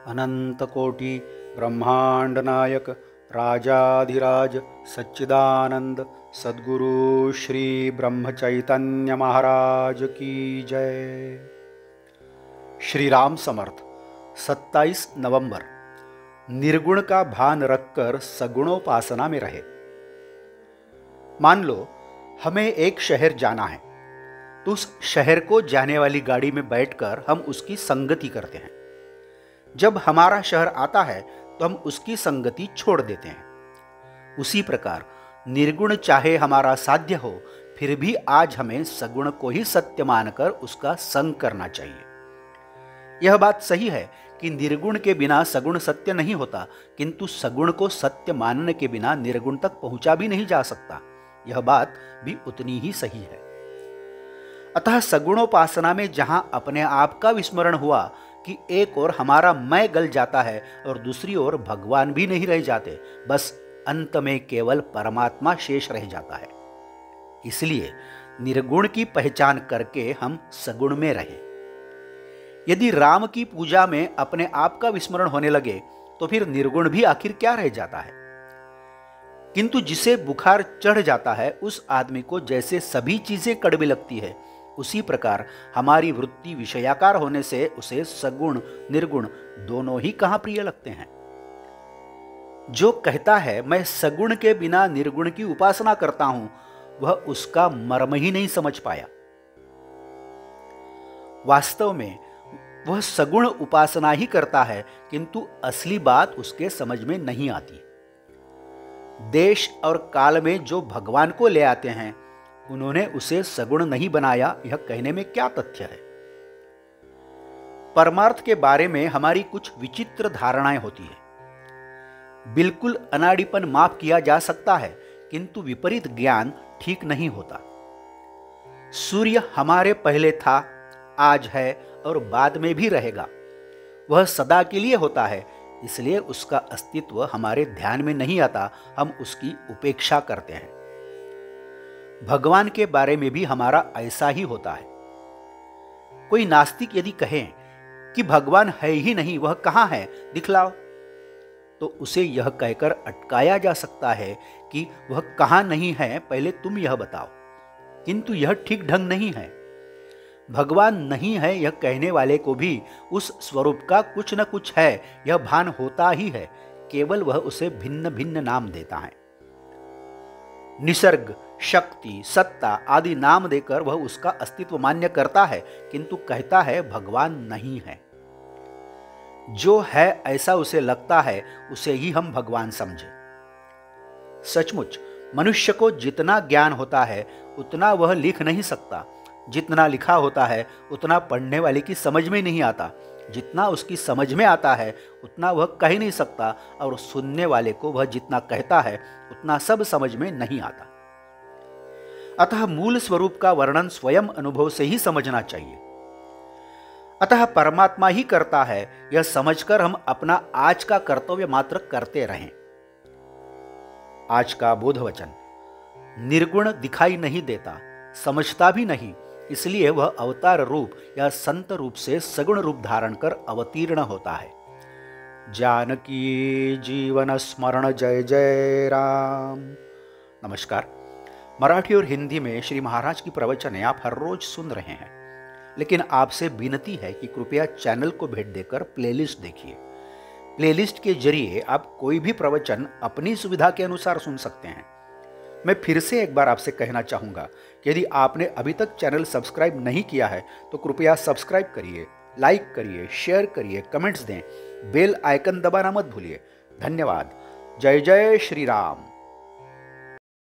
अनंतकोटि ब्रह्मांड नायक राजाधिराज सच्चिदानंद सद्गुरु श्री ब्रह्म चैतन्य महाराज की जय। श्री राम समर्थ। 27 नवंबर। निर्गुण का भान रखकर सगुणोपासना में रहे। मान लो हमें एक शहर जाना है, तो उस शहर को जाने वाली गाड़ी में बैठकर हम उसकी संगति करते हैं। जब हमारा शहर आता है तो हम उसकी संगति छोड़ देते हैं। उसी प्रकार निर्गुण चाहे हमारा साध्य हो, फिर भी आज हमें सगुण को ही सत्य मानकर उसका संग करना चाहिए। यह बात सही है कि निर्गुण के बिना सगुण सत्य नहीं होता, किंतु सगुण को सत्य मानने के बिना निर्गुण तक पहुंचा भी नहीं जा सकता। यह बात भी उतनी ही सही है। अतः सगुणोपासना में जहां अपने आप का विस्मरण हुआ कि एक ओर हमारा मैं गल जाता है और दूसरी ओर भगवान भी नहीं रह जाते, बस अंत में केवल परमात्मा शेष रह जाता है। इसलिए निर्गुण की पहचान करके हम सगुण में रहें। यदि राम की पूजा में अपने आप का विस्मरण होने लगे तो फिर निर्गुण भी आखिर क्या रह जाता है। किंतु जिसे बुखार चढ़ जाता है उस आदमी को जैसे सभी चीजें कड़वी लगती है, उसी प्रकार हमारी वृत्ति विषयाकार होने से उसे सगुण निर्गुण दोनों ही कहां प्रिय लगते हैं। जो कहता है मैं सगुण के बिना निर्गुण की उपासना करता हूं, वह उसका मर्म ही नहीं समझ पाया। वास्तव में वह सगुण उपासना ही करता है, किंतु असली बात उसके समझ में नहीं आती। देश और काल में जो भगवान को ले आते हैं, उन्होंने उसे सगुण नहीं बनाया, यह कहने में क्या तथ्य है। परमार्थ के बारे में हमारी कुछ विचित्र धारणाएं होती है। बिल्कुल अनाड़ीपन माफ किया जा सकता है, किंतु विपरीत ज्ञान ठीक नहीं होता। सूर्य हमारे पहले था, आज है और बाद में भी रहेगा। वह सदा के लिए होता है, इसलिए उसका अस्तित्व हमारे ध्यान में नहीं आता, हम उसकी उपेक्षा करते हैं। भगवान के बारे में भी हमारा ऐसा ही होता है। कोई नास्तिक यदि कहे कि भगवान है ही नहीं, वह कहां है, दिखलाओ, तो उसे यह कहकर अटकाया जा सकता है कि वह कहां नहीं है, पहले तुम यह बताओ। किंतु यह ठीक ढंग नहीं है। भगवान नहीं है यह कहने वाले को भी उस स्वरूप का कुछ न कुछ है यह भान होता ही है, केवल वह उसे भिन्न भिन्न नाम देता है। निसर्ग, शक्ति, सत्ता आदि नाम देकर वह उसका अस्तित्व मान्य करता है, किंतु कहता है भगवान नहीं है। जो है ऐसा उसे लगता है, उसे ही हम भगवान समझे। सचमुच मनुष्य को जितना ज्ञान होता है उतना वह लिख नहीं सकता। जितना लिखा होता है उतना पढ़ने वाले की समझ में नहीं आता। जितना उसकी समझ में आता है उतना वह कह नहीं सकता, और सुनने वाले को वह जितना कहता है उतना सब समझ में नहीं आता। अतः मूल स्वरूप का वर्णन स्वयं अनुभव से ही समझना चाहिए। अतः परमात्मा ही करता है, यह समझकर हम अपना आज का कर्तव्य मात्र करते रहें। आज का बोधवचन। निर्गुण दिखाई नहीं देता, समझता भी नहीं, इसलिए वह अवतार रूप या संत रूप से सगुण रूप धारण कर अवतीर्ण होता है। जानकी जीवन स्मरण। जय जय राम। नमस्कार। मराठी और हिंदी में श्री महाराज की प्रवचनें आप हर रोज सुन रहे हैं, लेकिन आपसे विनती है कि कृपया चैनल को भेंट देकर प्लेलिस्ट देखिए। प्लेलिस्ट के जरिए आप कोई भी प्रवचन अपनी सुविधा के अनुसार सुन सकते हैं। मैं फिर से एक बार आपसे कहना चाहूँगा कि यदि आपने अभी तक चैनल सब्सक्राइब नहीं किया है तो कृपया सब्सक्राइब करिए, लाइक करिए, शेयर करिए, कमेंट्स दें, बेल आइकन दबाना मत भूलिए। धन्यवाद। जय जय श्री राम।